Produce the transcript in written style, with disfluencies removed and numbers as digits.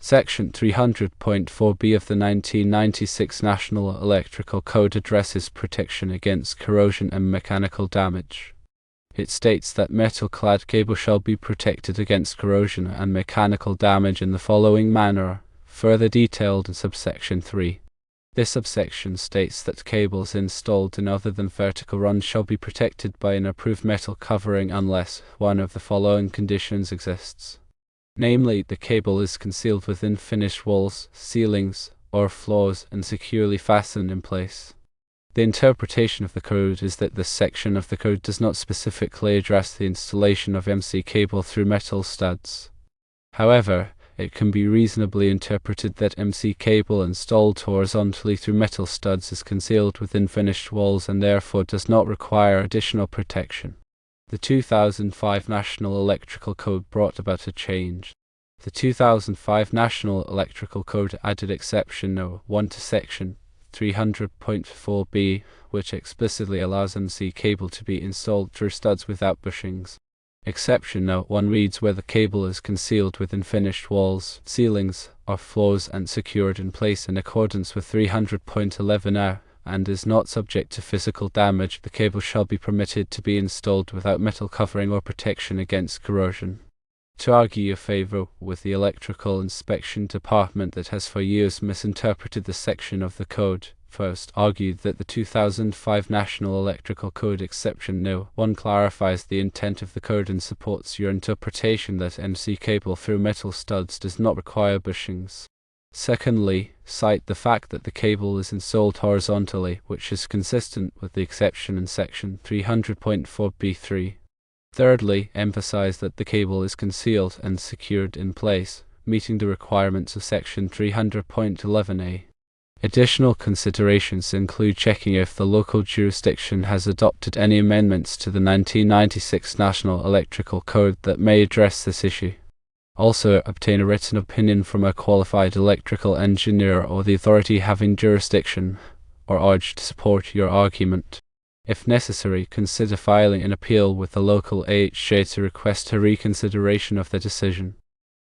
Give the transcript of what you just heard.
Section 300.4b of the 1996 National Electrical Code addresses protection against corrosion and mechanical damage. It states that metal-clad cable shall be protected against corrosion and mechanical damage in the following manner, further detailed in subsection 3. This subsection states that cables installed in other than vertical runs shall be protected by an approved metal covering unless one of the following conditions exists. Namely, the cable is concealed within finished walls, ceilings, or floors and securely fastened in place. The interpretation of the code is that this section of the code does not specifically address the installation of MC cable through metal studs. However, it can be reasonably interpreted that MC cable installed horizontally through metal studs is concealed within finished walls and therefore does not require additional protection. The 2005 National Electrical Code brought about a change. The 2005 National Electrical Code added exception No. 1 to section 300.4b, which explicitly allows MC cable to be installed through studs without bushings. Exception No. 1 reads where the cable is concealed within finished walls, ceilings, or floors and secured in place in accordance with 300.11a, and is not subject to physical damage, the cable shall be permitted to be installed without metal covering or protection against corrosion. To argue your favor with the Electrical Inspection Department that has for years misinterpreted this section of the code, first argue that the 2005 National Electrical Code exception No. 1 clarifies the intent of the code and supports your interpretation that MC cable through metal studs does not require bushings. Secondly, cite the fact that the cable is installed horizontally, which is consistent with the exception in section 300.4b3. Thirdly, emphasize that the cable is concealed and secured in place, meeting the requirements of section 300.11a. Additional considerations include checking if the local jurisdiction has adopted any amendments to the 1996 National Electrical Code that may address this issue. Also, obtain a written opinion from a qualified electrical engineer or the authority having jurisdiction, or urge to support your argument. If necessary, consider filing an appeal with the local AHJ to request a reconsideration of the decision.